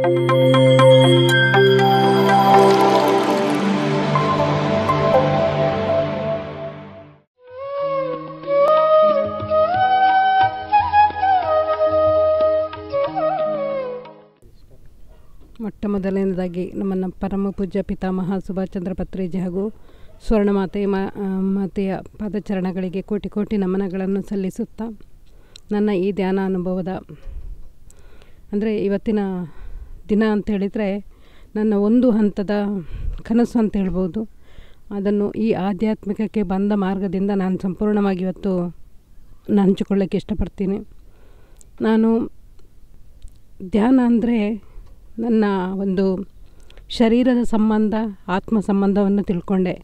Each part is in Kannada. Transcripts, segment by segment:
ಮೊಟ್ಟ ಮೊದಲನೇದಾಗಿ ನಮ್ಮ ಪರಮ ಪೂಜ್ಯ ಪಿತಾಮಹ ಸುಭಾಷ್ ಚಂದ್ರ ಪತ್ರಿಜಿ ಹಾಗೂ ಸ್ವರ್ಣಮಾತೆ ಮಾತೆಯ ಪಾದಚರಣಗಳಿಗೆ ಕೋಟಿ ಕೋಟಿ ನಮನಗಳನ್ನು ಸಲ್ಲಿಸುತ್ತಾ ನನ್ನ ಈ ಧ್ಯಾನ ಅನುಭವದ ಅಂದರೆ ಇವತ್ತಿನ ದಿನ ಅಂತೇಳಿದರೆ ನನ್ನ ಒಂದು ಹಂತದ ಕನಸು ಅಂತ ಹೇಳ್ಬೋದು. ಅದನ್ನು ಈ ಆಧ್ಯಾತ್ಮಿಕಕ್ಕೆ ಬಂದ ಮಾರ್ಗದಿಂದ ನಾನು ಸಂಪೂರ್ಣವಾಗಿ ಇವತ್ತು ಹಂಚಿಕೊಳ್ಳೋಕ್ಕೆ ಇಷ್ಟಪಡ್ತೀನಿ. ನಾನು ಧ್ಯಾನ ಅಂದರೆ ನನ್ನ ಒಂದು ಶರೀರದ ಸಂಬಂಧ ಆತ್ಮ ಸಂಬಂಧವನ್ನು ತಿಳ್ಕೊಂಡೆ.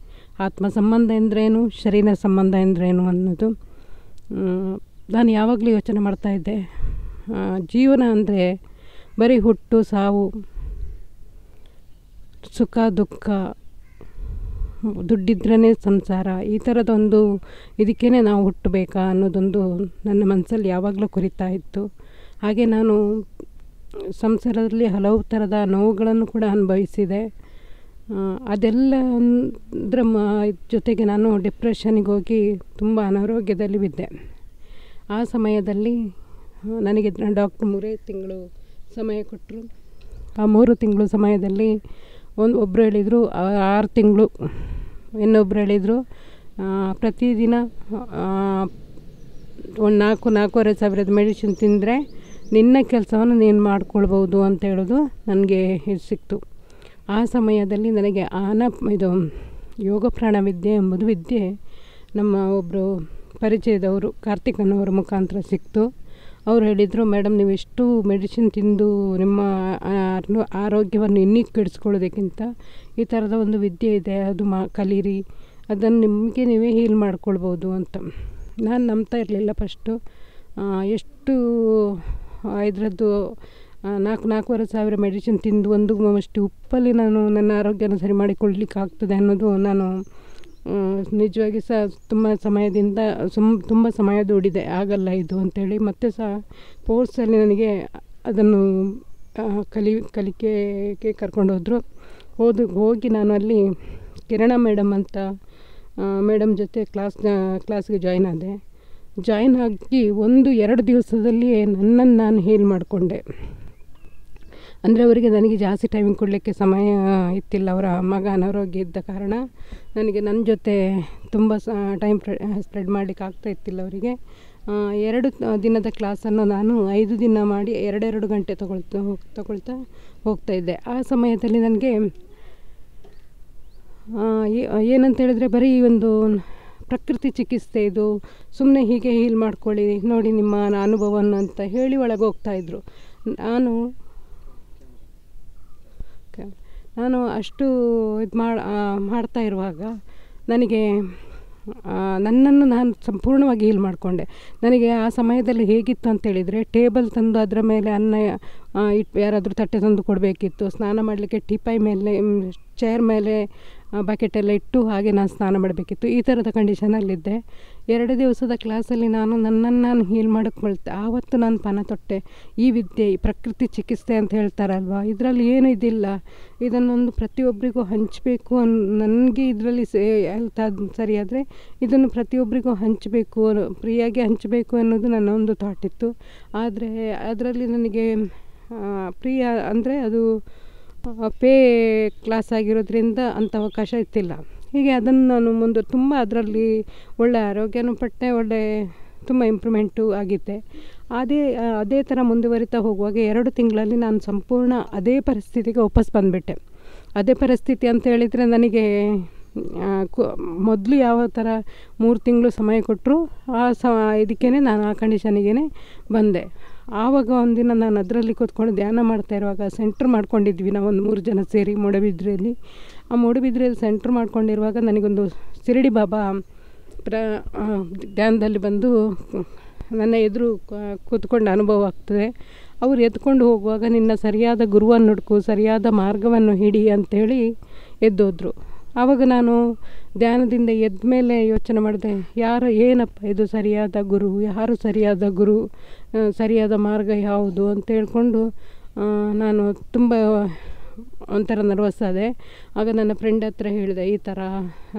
ಆತ್ಮ ಸಂಬಂಧ ಎಂದ್ರೇನು, ಶರೀರ ಸಂಬಂಧ ಎಂದ್ರೇನು ಅನ್ನೋದು ನಾನು ಯಾವಾಗಲೂ ಯೋಚನೆ ಮಾಡ್ತಾಯಿದ್ದೆ. ಜೀವನ ಅಂದರೆ ಬರೀ ಹುಟ್ಟು ಸಾವು, ಸುಖ ದುಃಖ, ದುಡ್ಡಿದ್ರೇ ಸಂಸಾರ, ಈ ಥರದೊಂದು ಇದಕ್ಕೇ ನಾವು ಹುಟ್ಟಬೇಕಾ ಅನ್ನೋದೊಂದು ನನ್ನ ಮನಸ್ಸಲ್ಲಿ ಯಾವಾಗಲೂ ಕುರಿತಾ ಇತ್ತು. ಹಾಗೆ ನಾನು ಸಂಸಾರದಲ್ಲಿ ಹಲವು ಥರದ ನೋವುಗಳನ್ನು ಕೂಡ ಅನುಭವಿಸಿದೆ. ಅದೆಲ್ಲ ಜೊತೆಗೆ ನಾನು ಡಿಪ್ರೆಷನ್ನಿಗೆ ಹೋಗಿ ತುಂಬ ಅನಾರೋಗ್ಯದಲ್ಲಿ ಬಿದ್ದೆ. ಆ ಸಮಯದಲ್ಲಿ ನನಗೆ ಡಾಕ್ಟ್ರು 3 ತಿಂಗಳು ಸಮಯ ಕೊಟ್ಟರು. ಆ 3 ತಿಂಗಳು ಸಮಯದಲ್ಲಿ ಒಬ್ಬರು ಹೇಳಿದರು 6 ತಿಂಗಳು, ಇನ್ನೊಬ್ಬರು ಹೇಳಿದರು ಪ್ರತಿದಿನ ಒಂದು 4-4.5 ಸಾವಿರದ ಮೆಡಿಸಿನ್ ತಿಂದರೆ ನಿನ್ನ ಕೆಲಸವನ್ನು ನೀನು ಮಾಡ್ಕೊಳ್ಬೋದು ಅಂತ ಹೇಳೋದು ನನಗೆ ಸಿಕ್ತು. ಆ ಸಮಯದಲ್ಲಿ ನನಗೆ ಇದು ಯೋಗ ಪ್ರಾಣ ವಿದ್ಯೆ ಎಂಬುದು ವಿದ್ಯೆ ನಮ್ಮ ಒಬ್ಬರು ಪರಿಚಯದವರು ಕಾರ್ತಿಕನವರ ಮುಖಾಂತರ ಸಿಕ್ತು. ಅವ್ರು ಹೇಳಿದರು, ಮೇಡಮ್ ನೀವು ಎಷ್ಟು ಮೆಡಿಸಿನ್ ತಿಂದು ನಿಮ್ಮ ಆರೋಗ್ಯವನ್ನು ಇನ್ನೂ ಕೆಡಿಸ್ಕೊಳ್ಳೋದಕ್ಕಿಂತ ಈ ಥರದ ಒಂದು ವಿದ್ಯೆ ಇದೆ, ಅದು ಕಲೀರಿ, ಅದನ್ನು ನಿಮಗೆ ನೀವೇ ಹೀಲ್ ಮಾಡ್ಕೊಳ್ಬೋದು ಅಂತ. ನಾನು ನಂಬ್ತಾ ಇರಲಿಲ್ಲ ಫಸ್ಟು. ಎಷ್ಟು ಇದರದ್ದು 4-4.5 ಸಾವಿರ ಮೆಡಿಸಿನ್ ತಿಂದು ಅಷ್ಟು ಉಪ್ಪಲ್ಲಿ ನಾನು ನನ್ನ ಆರೋಗ್ಯನ ಸರಿ ಮಾಡಿಕೊಳ್ಳಲಿಕ್ಕೆ ಆಗ್ತದೆ ಅನ್ನೋದು ನಾನು ನಿಜವಾಗಿ ತುಂಬ ಸಮಯದಿಂದ ತುಂಬ ಸಮಯ ದೂಡಿದೆ. ಆಗಲ್ಲ ಇದು ಅಂಥೇಳಿ ಮತ್ತೆ ಫೋರ್ಸಲ್ಲಿ ನನಗೆ ಅದನ್ನು ಕಲಿಕೆಗೆ ಕರ್ಕೊಂಡೋದ್ರು. ಹೋಗಿ ನಾನು ಅಲ್ಲಿ ಕಿರಣ ಮೇಡಮ್ ಅಂತ ಮೇಡಮ್ ಜೊತೆ ಕ್ಲಾಸ್ಗೆ ಜಾಯ್ನ್ ಆದೆ. ಜಾಯ್ನ್ ಆಗಿ 1-2 ದಿವಸದಲ್ಲಿಯೇ ನನ್ನನ್ನು ನಾನು ಹೀಲ್ ಮಾಡಿಕೊಂಡೆ. ಅಂದರೆ ಅವರಿಗೆ ನನಗೆ ಜಾಸ್ತಿ ಟೈಮಿಂಗ್ ಕೊಡಲಿಕ್ಕೆ ಸಮಯ ಇತ್ತಿಲ್ಲ. ಅವರ ಮಗ ಅನಾರೋಗ್ಯ ಇದ್ದ ಕಾರಣ ನನಗೆ ನನ್ನ ಜೊತೆ ತುಂಬ ಟೈಮ್ ಸ್ಪ್ರೆಡ್ ಮಾಡಲಿಕ್ಕೆ ಆಗ್ತಾ ಇತ್ತಿಲ್ಲ ಅವರಿಗೆ. 2 ದಿನದ ಕ್ಲಾಸನ್ನು ನಾನು 5 ದಿನ ಮಾಡಿ 2 ಗಂಟೆ ತಗೊಳ್ತಾ ಹೋಗ್ತಾಯಿದ್ದೆ. ಆ ಸಮಯದಲ್ಲಿ ನನಗೆ ಏನಂತ ಹೇಳಿದ್ರೆ ಬರೀ ಒಂದು ಪ್ರಕೃತಿ ಚಿಕಿತ್ಸೆ, ಇದು ಸುಮ್ಮನೆ ಹೀಗೆ ಹೀಲ್ ಮಾಡ್ಕೊಳ್ಳಿ ನೋಡಿ ನಿಮ್ಮ ಅನುಭವವನ್ನು ಅಂತ ಹೇಳಿ ಒಳಗೆ ಹೋಗ್ತಾಯಿದ್ರು. ನಾನು ಅಷ್ಟು ಇದು ಮಾಡ್ತಾ ಇರುವಾಗ ನನಗೆ ನನ್ನನ್ನು ನಾನು ಸಂಪೂರ್ಣವಾಗಿ ಹೀಲ್ ಮಾಡಿಕೊಂಡೆ. ನನಗೆ ಆ ಸಮಯದಲ್ಲಿ ಹೇಗಿತ್ತು ಅಂತೇಳಿದರೆ, ಟೇಬಲ್ ತಂದು ಅದರ ಮೇಲೆ ಅನ್ನ ಯಾರಾದರೂ ತಟ್ಟೆ ತಂದು ಕೊಡಬೇಕಿತ್ತು. ಸ್ನಾನ ಮಾಡಲಿಕ್ಕೆ ಟೀಪಾಯ್ ಮೇಲೆ ಚೇರ್ ಮೇಲೆ ಬಕೆಟೆಲ್ಲ ಇಟ್ಟು ಹಾಗೆ ನಾನು ಸ್ನಾನ ಮಾಡಬೇಕಿತ್ತು. ಈ ಥರದ ಕಂಡೀಷನಲ್ಲಿದ್ದೆ. 2 ದಿವಸದ ಕ್ಲಾಸಲ್ಲಿ ನನ್ನನ್ನು ನಾನು ಹೀಲ್ ಮಾಡಿಕೊಳ್ತೆ. ಆವತ್ತು ನಾನು ಪಣ ತೊಟ್ಟೆ, ಈ ವಿದ್ಯೆ, ಈ ಪ್ರಕೃತಿ ಚಿಕಿತ್ಸೆ ಅಂತ ಹೇಳ್ತಾರಲ್ವ, ಇದರಲ್ಲಿ ಏನು ಇದಿಲ್ಲ, ಇದನ್ನೊಂದು ಪ್ರತಿಯೊಬ್ಬರಿಗೂ ಹಂಚಬೇಕು. ನನಗೆ ಇದರಲ್ಲಿ ಸರಿಯಾದರೆ ಇದನ್ನು ಪ್ರತಿಯೊಬ್ಬರಿಗೂ ಹಂಚಬೇಕು, ಫ್ರೀಯಾಗಿ ಹಂಚಬೇಕು ಅನ್ನೋದು ನನ್ನ ಒಂದು ಥಾಟ್ ಇತ್ತು. ಆದರೆ ಅದರಲ್ಲಿ ನನಗೆ ಫ್ರೀ ಅಂದರೆ ಅದು ಪೇ ಕ್ಲಾಸ್ ಆಗಿರೋದ್ರಿಂದ ಅಂಥ ಅವಕಾಶ ಇತ್ತಿಲ್ಲ. ಹೀಗೆ ಅದನ್ನು ನಾನು ಮುಂದೆ ತುಂಬ ಅದರಲ್ಲಿ ಒಳ್ಳೆ ಆರೋಗ್ಯನೂ ಪಟ್ಟೆ, ತುಂಬ ಇಂಪ್ರೂವ್ಮೆಂಟು ಆಗಿದ್ದೆ. ಅದೇ ಥರ ಮುಂದುವರಿತಾ ಹೋಗುವಾಗ 2 ತಿಂಗಳಲ್ಲಿ ನಾನು ಸಂಪೂರ್ಣ ಅದೇ ಪರಿಸ್ಥಿತಿಗೆ ವಾಪಸ್ ಬಂದುಬಿಟ್ಟೆ. ಅದೇ ಪರಿಸ್ಥಿತಿ ಅಂತ ಹೇಳಿದರೆ ನನಗೆ ಮೊದಲು ಯಾವ ಥರ 3 ತಿಂಗಳು ಸಮಯ ಕೊಟ್ಟರು ಇದಕ್ಕೇ ನಾನು ಆ ಕಂಡೀಷನಿಗೇ ಬಂದೆ. ಆವಾಗ ಒಂದಿನ ನಾನು ಅದರಲ್ಲಿ ಕೂತ್ಕೊಂಡು ಧ್ಯಾನ ಮಾಡ್ತಾ ಇರುವಾಗ ಸೆಂಟ್ರ್ ಮಾಡ್ಕೊಂಡಿದ್ವಿ ನಾವು ಒಂದು 3 ಜನ ಸೇರಿ ಮೂಡಬಿದ್ರೆಯಲ್ಲಿ. ಆ ಮೂಡಬಿದ್ರೆಯಲ್ಲಿ ಸೆಂಟ್ರ್ ಮಾಡ್ಕೊಂಡಿರುವಾಗ ನನಗೊಂದು ಶಿರಡಿ ಬಾಬಾ ಧ್ಯಾನದಲ್ಲಿ ಬಂದು ನನ್ನ ಎದುರು ಕೂತ್ಕೊಂಡು ಅನುಭವ ಆಗ್ತದೆ. ಅವರು ಎತ್ಕೊಂಡು ಹೋಗುವಾಗ ನಿನ್ನ ಸರಿಯಾದ ಗುರುವನ್ನು ಹುಡುಕು, ಸರಿಯಾದ ಮಾರ್ಗವನ್ನು ಹಿಡಿ ಅಂಥೇಳಿ ಎದ್ದೋದ್ರು. ಆವಾಗ ನಾನು ಧ್ಯಾನದಿಂದ ಎದ್ದ ಮೇಲೆ ಯೋಚನೆ ಮಾಡಿದೆ, ಏನಪ್ಪ ಇದು ಸರಿಯಾದ ಗುರು, ಯಾರು ಸರಿಯಾದ ಗುರು, ಸರಿಯಾದ ಮಾರ್ಗ ಯಾವುದು ಅಂತ ಹೇಳ್ಕೊಂಡು ನಾನು ತುಂಬ ಒಂಥರ ನರ್ವಸ್ ಆದೆ. ಆಗ ನನ್ನ ಫ್ರೆಂಡ್ ಹತ್ರ ಹೇಳಿದೆ ಈ ಥರ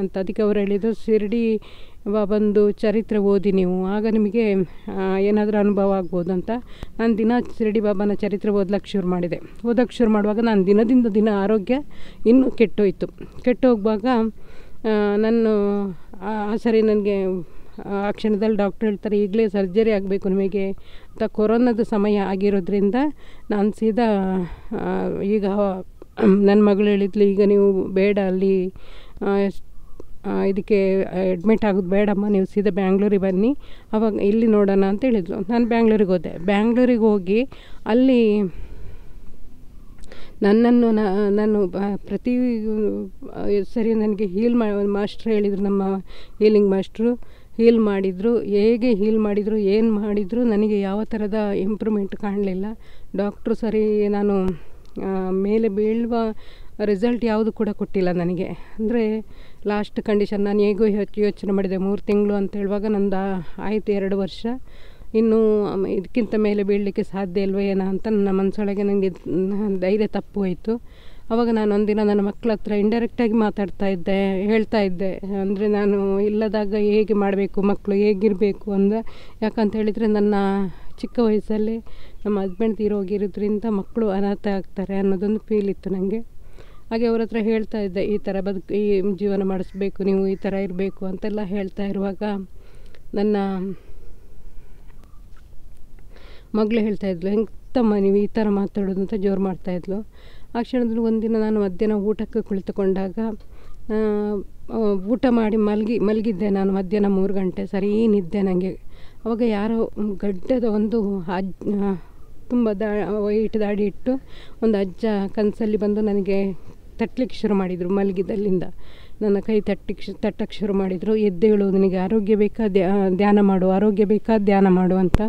ಅಂತ. ಅದಕ್ಕೆ ಅವ್ರು ಹೇಳಿದರು, ಶಿರ್ಡಿ ಬಾಬಂದು ಚರಿತ್ರೆ ಓದಿ ನೀವು, ಆಗ ನಿಮಗೆ ಏನಾದರೂ ಅನುಭವ ಆಗ್ಬೋದು ಅಂತ. ನಾನು ದಿನ ಶಿರ್ಡಿ ಬಾಬಾನ ಚರಿತ್ರೆ ಓದೋಕ್ಕೆ ಶುರು ಮಾಡುವಾಗ ನಾನು ದಿನದಿಂದ ದಿನ ಆರೋಗ್ಯ ಇನ್ನೂ ಕೆಟ್ಟೋಯ್ತು. ಕೆಟ್ಟೋಗುವಾಗ ಸರಿ ನನಗೆ ಆ ಕ್ಷಣದಲ್ಲಿ ಡಾಕ್ಟ್ರ್ ಹೇಳ್ತಾರೆ, ಈಗಲೇ ಸರ್ಜರಿ ಆಗಬೇಕು ನಿಮಗೆ ಅಂತ. ಕೊರೋನಾದ ಸಮಯ ಆಗಿರೋದ್ರಿಂದ ನಾನು ಸೀದಾ ಈಗ ನನ್ನ ಮಗಳು ಹೇಳಿದ್ಲು, ಈಗ ನೀವು ಬೇಡ ಅಲ್ಲಿ ಇದಕ್ಕೆ ಅಡ್ಮಿಟ್ ಆಗೋದು ಬೇಡಮ್ಮ, ನೀವು ಸೀದಾ ಬ್ಯಾಂಗ್ಳೂರಿಗೆ ಬನ್ನಿ, ಅವಾಗ ಇಲ್ಲಿ ನೋಡೋಣ ಅಂತ ಹೇಳಿದ್ಲು. ನಾನು ಬ್ಯಾಂಗ್ಳೂರಿಗೆ ಹೋದೆ. ಬ್ಯಾಂಗ್ಳೂರಿಗೆ ಹೋಗಿ ಅಲ್ಲಿ ನನ್ನನ್ನು ನಾನು ಪ್ರತಿ ಸರಿ ನನಗೆ ಮಾಸ್ಟ್ರು ಹೇಳಿದರು, ನಮ್ಮ ಹೀಲಿಂಗ್ ಮಾಸ್ಟ್ರು ಹೀಲ್ ಮಾಡಿದರು. ಹೇಗೆ ಹೀಲ್ ಮಾಡಿದರು, ಏನು ಮಾಡಿದರು, ನನಗೆ ಯಾವ ಥರದ ಇಂಪ್ರೂವ್ಮೆಂಟ್ ಕಾಣಲಿಲ್ಲ. ಡಾಕ್ಟ್ರು ಸರಿ ನಾನು ಮೇಲೆ ಬೀಳುವ ರಿಸಲ್ಟ್ ಯಾವುದು ಕೂಡ ಕೊಟ್ಟಿಲ್ಲ ನನಗೆ. ಅಂದರೆ ಲಾಸ್ಟ್ ಕಂಡೀಷನ್ ನಾನು ಹೇಗೋ ಯೋಚನೆ ಮಾಡಿದೆ 3 ತಿಂಗಳು ಅಂತ ಹೇಳುವಾಗ ನಂದು ಆಯಿತು 2 ವರ್ಷ, ಇನ್ನೂ ಇದಕ್ಕಿಂತ ಮೇಲೆ ಬೀಳಲಿಕ್ಕೆ ಸಾಧ್ಯ ಇಲ್ವೋ ಏನೋ ಅಂತ ನನ್ನ ಮನಸ್ಸೊಳಗೆ ನನಗೆ ಧೈರ್ಯ ತಪ್ಪು ಹೋಯಿತು. ಆವಾಗ ನಾನು ಒಂದಿನ ನನ್ನ ಮಕ್ಕಳ ಹತ್ರ ಇಂಡೈರೆಕ್ಟಾಗಿ ಹೇಳ್ತಾ ಇದ್ದೆ, ಅಂದರೆ ನಾನು ಇಲ್ಲದಾಗ ಹೇಗೆ ಮಾಡಬೇಕು, ಮಕ್ಕಳು ಹೇಗಿರಬೇಕು ಅಂದ. ಯಾಕಂತ ಹೇಳಿದರೆ ನನ್ನ ಚಿಕ್ಕ ವಯಸ್ಸಲ್ಲಿ ನಮ್ಮ ಹಸ್ಬೆಂಡ್ ತೀರೋಗಿರೋದ್ರಿಂದ ಮಕ್ಕಳು ಅನಾಥ ಆಗ್ತಾರೆ ಅನ್ನೋದೊಂದು ಫೀಲ್ ಇತ್ತು ನನಗೆ. ಹಾಗೆ ಅವ್ರ ಹತ್ರ ಹೇಳ್ತಾ ಇದ್ದೆ, ಈ ಥರ ಈ ಜೀವನ ಮಾಡಿಸ್ಬೇಕು, ನೀವು ಈ ಥರ ಇರಬೇಕು ಅಂತೆಲ್ಲ ಹೇಳ್ತಾ ಇರುವಾಗ ನನ್ನ ಮಗಳು ಹೇಳ್ತಾ ಇದ್ಲು, ಹೆಂಗಮ್ಮ ನೀವು ಈ ಥರ ಮಾತಾಡೋದು ಅಂತ ಜೋರು ಮಾಡ್ತಾಯಿದ್ಲು. ಆ ಕ್ಷಣದಲ್ಲಿ ಒಂದಿನ ನಾನು ಮಧ್ಯಾಹ್ನ ಊಟಕ್ಕೆ ಕುಳಿತುಕೊಂಡಾಗ ಊಟ ಮಾಡಿ ಮಲಗಿದ್ದೆ ನಾನು. ಮಧ್ಯಾಹ್ನ 3 ಗಂಟೆ ಸರಿ ನಿದ್ದೆ ನನಗೆ. ಆವಾಗ ಯಾರೋ ಗಡ್ಡದ ಒಂದು ತುಂಬ ವೈಟ್ ದಾಡಿ ಇಟ್ಟು ಒಂದು ಅಜ್ಜ ಕನಸಲ್ಲಿ ಬಂದು ನನಗೆ ತಟ್ಟಲಿಕ್ಕೆ ಶುರು ಮಾಡಿದರು. ಮಲಗಿದಲ್ಲಿಂದ ನನ್ನ ಕೈ ತಟ್ಟಕ್ಕೆ ಶುರು ಮಾಡಿದರು. ಎದ್ದೇಳು, ನಿನಗೆ ಆರೋಗ್ಯ ಬೇಕಾ, ಧ್ಯಾನ ಮಾಡು, ಆರೋಗ್ಯ ಬೇಕಾ, ಧ್ಯಾನ ಮಾಡು ಅಂತ.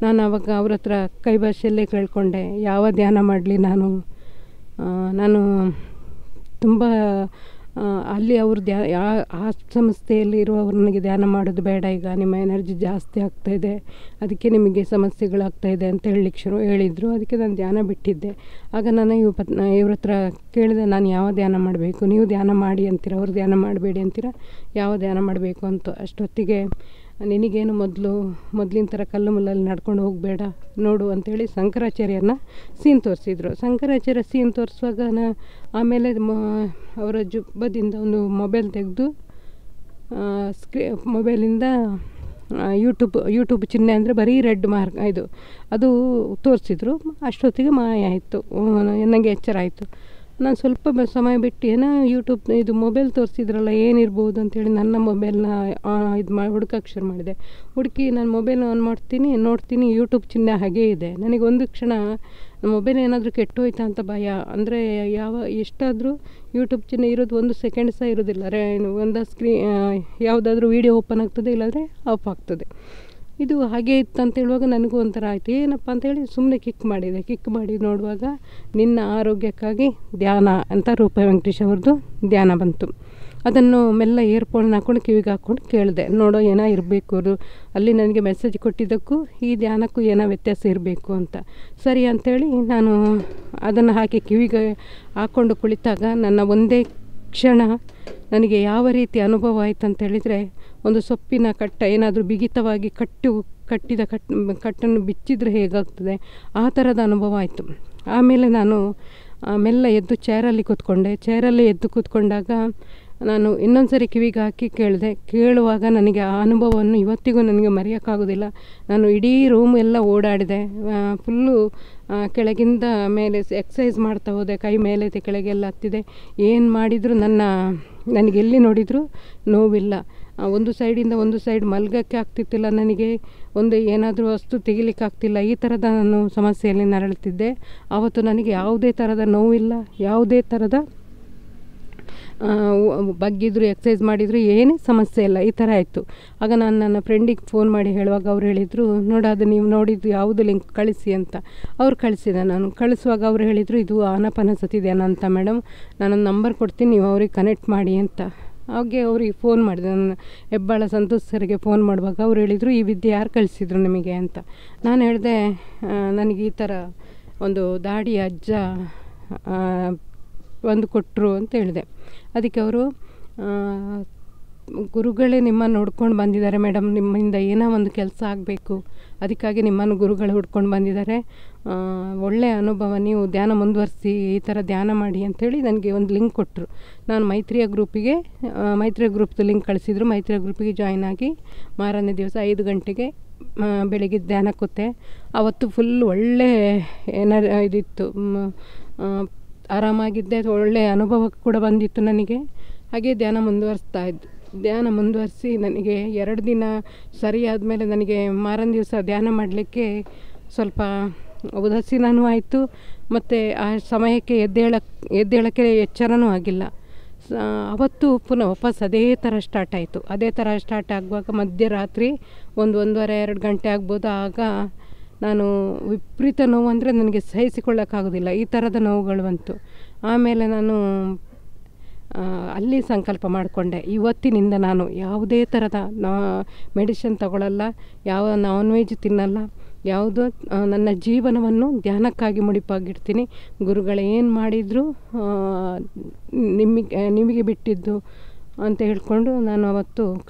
ನಾನು ಆವಾಗ ಅವ್ರ ಹತ್ರ ಕೈ ಭಾಷೆಯಲ್ಲೇ ಕೇಳ್ಕೊಂಡೆ, ಯಾವ ಧ್ಯಾನ ಮಾಡಲಿ ನಾನು ತುಂಬ ಅಲ್ಲಿ ಅವರು ಆ ಸಂಸ್ಥೆಯಲ್ಲಿ ಇರುವವರು ನನಗೆ ಧ್ಯಾನ ಮಾಡೋದು ಬೇಡ, ಈಗ ನಿಮ್ಮ ಎನರ್ಜಿ ಜಾಸ್ತಿ ಆಗ್ತಾಯಿದೆ, ಅದಕ್ಕೆ ನಿಮಗೆ ಸಮಸ್ಯೆಗಳಾಗ್ತಾಯಿದೆ ಅಂತ ಹೇಳಿದರು. ಅದಕ್ಕೆ ನಾನು ಧ್ಯಾನ ಬಿಟ್ಟಿದ್ದೆ. ಆಗ ನಾನು ಇವ್ರ ಹತ್ರ ಕೇಳಿದೆ, ನಾನು ಯಾವ ಧ್ಯಾನ ಮಾಡಬೇಕು, ನೀವು ಧ್ಯಾನ ಮಾಡಿ ಅಂತೀರ, ಅವ್ರು ಧ್ಯಾನ ಮಾಡಬೇಡಿ ಅಂತೀರ, ಯಾವ ಧ್ಯಾನ ಮಾಡಬೇಕು ಅಂತ. ಅಷ್ಟೊತ್ತಿಗೆ ನಿನಗೇನು ಮೊದಲಿನ ಥರ ಕಲ್ಲು ಮುಲ್ಲಲ್ಲಿ ನಡ್ಕೊಂಡು ಹೋಗಬೇಡ ನೋಡು ಅಂಥೇಳಿ ಶಂಕರಾಚಾರ್ಯನ ಸೀನ್ ತೋರಿಸಿದ್ರು. ಶಂಕರಾಚಾರ್ಯ ಸೀನ್ ತೋರಿಸುವಾಗ ಆಮೇಲೆ ಅವರ ಜುಬ್ಬದಿಂದ ಒಂದು ಮೊಬೈಲ್ ತೆಗೆದು ಮೊಬೈಲಿಂದ ಯೂಟ್ಯೂಬ್ ಚಿಹ್ನೆ ಅಂದರೆ ಬರೀ ರೆಡ್ ಮಾರ್ಕ್ ಅದು ತೋರಿಸಿದ್ರು. ಅಷ್ಟೊತ್ತಿಗೆ ಮಾಯ ಆಯಿತು, ನನಗೆ ಎಚ್ಚರ ಆಯಿತು. ನಾನು ಸ್ವಲ್ಪ ಸಮಯ ಬಿಟ್ಟು ಏನೋ ಯೂಟ್ಯೂಬ್ ಮೊಬೈಲ್ ತೋರಿಸಿದ್ರಲ್ಲ ಏನಿರ್ಬೋದು ಅಂಥೇಳಿ ನನ್ನ ಮೊಬೈಲ್ನ ಹುಡುಕಕ್ಕೆ ಶುರು ಮಾಡಿದೆ. ಹುಡುಕಿ ನಾನು ಮೊಬೈಲ್ ಆನ್ ನೋಡ್ತೀನಿ ಯೂಟ್ಯೂಬ್ ಚಿಹ್ನೆ ಹಾಗೇ ಇದೆ. ನನಗೆ ಒಂದು ಕ್ಷಣ ಮೊಬೈಲ್ ಏನಾದರೂ ಕೆಟ್ಟೋಯ್ತಾ ಅಂತ ಭಯ. ಅಂದರೆ ಎಷ್ಟಾದರೂ ಯೂಟ್ಯೂಬ್ ಚಿಹ್ನೆ ಇರೋದು 1 ಸೆಕೆಂಡ್ ಸಹ ಇರೋದಿಲ್ಲ. ಒಂದು ಯಾವುದಾದ್ರೂ ವೀಡಿಯೋ ಓಪನ್ ಆಗ್ತದೆ, ಇಲ್ಲಾಂದರೆ ಆಫ್ ಆಗ್ತದೆ. ಇದು ಹಾಗೆ ಇತ್ತು ಅಂತ ಹೇಳುವಾಗ ನನಗೂ ಒಂಥರ ಆಯಿತು. ಏನಪ್ಪ ಅಂತೇಳಿ ಸುಮ್ಮನೆ ಕಿಕ್ ಮಾಡಿ ನೋಡುವಾಗ ನಿನ್ನ ಆರೋಗ್ಯಕ್ಕಾಗಿ ಧ್ಯಾನ ಅಂತ ರೂಪ ವೆಂಕಟೇಶ್ ಅವ್ರದ್ದು ಧ್ಯಾನ ಬಂತು. ಅದನ್ನು ಮೆಲ್ಲ ಇಯರ್ಫೋನ್ ಹಾಕ್ಕೊಂಡು ಕಿವಿಗೆ ಹಾಕ್ಕೊಂಡು ಕೇಳಿದೆ, ನೋಡೋ ಏನೋ ಇರಬೇಕು, ಅವರು ಅಲ್ಲಿ ನನಗೆ ಮೆಸೇಜ್ ಕೊಟ್ಟಿದ್ದಕ್ಕೂ ಈ ಧ್ಯಾನಕ್ಕೂ ಏನೋ ವ್ಯತ್ಯಾಸ ಇರಬೇಕು ಅಂತ. ಸರಿ ಅಂಥೇಳಿ ನಾನು ಅದನ್ನು ಹಾಕಿ ಕಿವಿಗೆ ಹಾಕ್ಕೊಂಡು ಕುಳಿತಾಗ ನನ್ನ ಒಂದೇ ಕ್ಷಣ ನನಗೆ ಯಾವ ರೀತಿ ಅನುಭವ ಆಯಿತು ಅಂತೇಳಿದರೆ, ಒಂದು ಸೊಪ್ಪಿನ ಕಟ್ಟ ಏನಾದರೂ ಬಿಗಿತವಾಗಿ ಕಟ್ಟಿದ ಕಟ್ಟನ್ನು ಬಿಚ್ಚಿದರೆ ಹೇಗಾಗ್ತದೆ ಆ ಥರದ ಅನುಭವ ಆಯಿತು. ಆಮೇಲೆ ನಾನು ಮೆಲ್ಲ ಎದ್ದು ಚೇರಲ್ಲಿ ಕೂತ್ಕೊಂಡಾಗ ನಾನು ಇನ್ನೊಂದು ಸರಿ ಕಿವಿಗೆ ಹಾಕಿ ಕೇಳುವಾಗ ನನಗೆ ಆ ಅನುಭವವನ್ನು ಇವತ್ತಿಗೂ ನನಗೆ ಮರೆಯೋಕ್ಕಾಗೋದಿಲ್ಲ. ನಾನು ಇಡೀ ರೂಮ್ ಎಲ್ಲ ಓಡಾಡಿದೆ, ಫುಲ್ಲು ಕೆಳಗಿಂದ ಮೇಲೆ ಎಕ್ಸಸೈಸ್ ಮಾಡ್ತಾ ಹೋದೆ, ಕೈ ಮೇಲೆ ಕೆಳಗೆಲ್ಲ ಹತ್ತಿದೆ. ಏನು ಮಾಡಿದರೂ ನನಗೆ ಎಲ್ಲಿ ನೋಡಿದರೂ ನೋವಿಲ್ಲ. ಒಂದು ಸೈಡಿಂದ ಒಂದು ಸೈಡ್ ಮಲ್ಗೋಕ್ಕೆ ಆಗ್ತಿತ್ತಿಲ್ಲ ನನಗೆ, ಏನಾದರೂ ವಸ್ತು ತೆಗಿಲಿಕ್ಕೆ ಆಗ್ತಿಲ್ಲ. ಈ ಥರದ ನಾನು ಸಮಸ್ಯೆಯಲ್ಲಿ ನರಳುತ್ತಿದ್ದೆ. ಆವತ್ತು ನನಗೆ ಯಾವುದೇ ಥರದ ನೋವಿಲ್ಲ, ಯಾವುದೇ ಥರದ ಬಗ್ಗಿದ್ರು ಎಕ್ಸಸೈಸ್ ಮಾಡಿದ್ರು ಏನೇ ಸಮಸ್ಯೆ ಇಲ್ಲ. ಈ ಥರ ಆಯಿತು. ಆಗ ನಾನು ನನ್ನ ಫ್ರೆಂಡಿಗೆ ಫೋನ್ ಮಾಡಿ ಹೇಳುವಾಗ ಅವ್ರು ಹೇಳಿದರು, ಅದು ನೀವು ನೋಡಿದ್ದು ಯಾವುದು ಲಿಂಕ್ ಕಳಿಸಿ ಅಂತ. ಅವ್ರು ಕಳಿಸಿದೆ. ನಾನು ಕಳಿಸುವಾಗ ಅವ್ರು ಹೇಳಿದರು, ಇದು ಆನಾಪಾನಸತಿ ಧ್ಯಾನ ಅಂತ ಮೇಡಮ್, ನಾನೊಂದು ನಂಬರ್ ಕೊಡ್ತೀನಿ, ನೀವು ಅವ್ರಿಗೆ ಕನೆಕ್ಟ್ ಮಾಡಿ ಅಂತ. ಹಾಗೆ ಅವ್ರಿಗೆ ಫೋನ್ ಮಾಡಿದೆ. ನಾನು ಹೆಬ್ಬಾಳ ಸಂತೋಷ್ ಸರಿಗೆ ಫೋನ್ ಮಾಡುವಾಗ ಅವ್ರು ಹೇಳಿದರು, ಈ ವಿದ್ಯೆ ಯಾರು ಕಳಿಸಿದ್ರು ನಿಮಗೆ ಅಂತ. ನಾನು ಹೇಳಿದೆ, ನನಗೆ ಈ ಥರ ಒಂದು ದಾಡಿ ಅಜ್ಜ ಒಂದು ಕೊಟ್ಟರು ಅಂತ ಹೇಳಿದೆ. ಅದಕ್ಕೆ ಅವರು, ಗುರುಗಳೇ ನಿಮ್ಮನ್ನು ಹುಡ್ಕೊಂಡು ಬಂದಿದ್ದಾರೆ ಮೇಡಮ್, ನಿಮ್ಮಿಂದ ಏನೋ ಒಂದು ಕೆಲಸ ಆಗಬೇಕು, ಅದಕ್ಕಾಗಿ ನಿಮ್ಮನ್ನು ಗುರುಗಳು ಹುಡ್ಕೊಂಡು ಬಂದಿದ್ದಾರೆ, ಒಳ್ಳೆಯ ಅನುಭವ, ನೀವು ಧ್ಯಾನ ಮುಂದುವರಿಸಿ, ಈ ಥರ ಧ್ಯಾನ ಮಾಡಿ ಅಂಥೇಳಿ ನನಗೆ ಒಂದು ಲಿಂಕ್ ಕೊಟ್ಟರು. ನಾನು ಮೈತ್ರಿಯ ಗ್ರೂಪ್ದು ಲಿಂಕ್ ಕಳಿಸಿದ್ರು. ಮೈತ್ರಿಯ ಗ್ರೂಪಿಗೆ ಜಾಯ್ನ್ ಆಗಿ ಮಾರನೇ ದಿವಸ 5 ಗಂಟೆಗೆ ಬೆಳಿಗ್ಗೆ ಧ್ಯಾನ ಕೂತೆ. ಆವತ್ತು ಫುಲ್ ಒಳ್ಳೆ ಇದಿತ್ತು, ಆರಾಮಾಗಿದ್ದೆ, ಒಳ್ಳೆಯ ಅನುಭವ ಕೂಡ ಬಂದಿತ್ತು ನನಗೆ. ಹಾಗೆ ಧ್ಯಾನ ಮುಂದುವರಿಸಿ ನನಗೆ 2 ದಿನ ಸರಿಯಾದ ಮೇಲೆ ನನಗೆ ಮಾರನೇ ದಿವಸ ಧ್ಯಾನ ಮಾಡಲಿಕ್ಕೆ ಸ್ವಲ್ಪ ಉದಾಸೀನನೂ ಆಯಿತು, ಮತ್ತು ಆ ಸಮಯಕ್ಕೆ ಎದ್ದೇಳಕ್ಕೆ ಎಚ್ಚರನೂ ಆಗಿಲ್ಲ. ಅವತ್ತು ಪುನಃ ವಾಪಸ್ ಅದೇ ಥರ ಸ್ಟಾರ್ಟ್ ಆಯಿತು. ಅದೇ ಥರ ಸ್ಟಾರ್ಟ್ ಆಗುವಾಗ ಮಧ್ಯರಾತ್ರಿ 1-1:30-2 ಗಂಟೆ ಆಗ್ಬೋದು. ಆಗ ನಾನು ವಿಪರೀತ ನೋವು ಅಂದರೆ ನನಗೆ ಸಹಿಸಿಕೊಳ್ಳೋಕ್ಕಾಗೋದಿಲ್ಲ, ಈ ಥರದ ನೋವುಗಳು ಬಂತು. ಆಮೇಲೆ ನಾನು ಅಲ್ಲಿ ಸಂಕಲ್ಪ ಮಾಡಿಕೊಂಡೆ, ಇವತ್ತಿನಿಂದ ನಾನು ಯಾವುದೇ ಥರದ ಮೆಡಿಸಿನ್ ತಗೊಳ್ಳಲ್ಲ, ಯಾವ ನಾನ್ ವೆಜ್ ತಿನ್ನಲ್ಲ, ಯಾವುದೋ ನನ್ನ ಜೀವನವನ್ನು ಧ್ಯಾನಕ್ಕಾಗಿ ಮುಡಿಪಾಗಿಡ್ತೀನಿ. ಗುರುಗಳು ಏನು ಮಾಡಿದರೂ ನಿಮಗೆ ಬಿಟ್ಟಿದ್ದು ಅಂತ ಹೇಳ್ಕೊಂಡು ನಾನು ಅವತ್ತು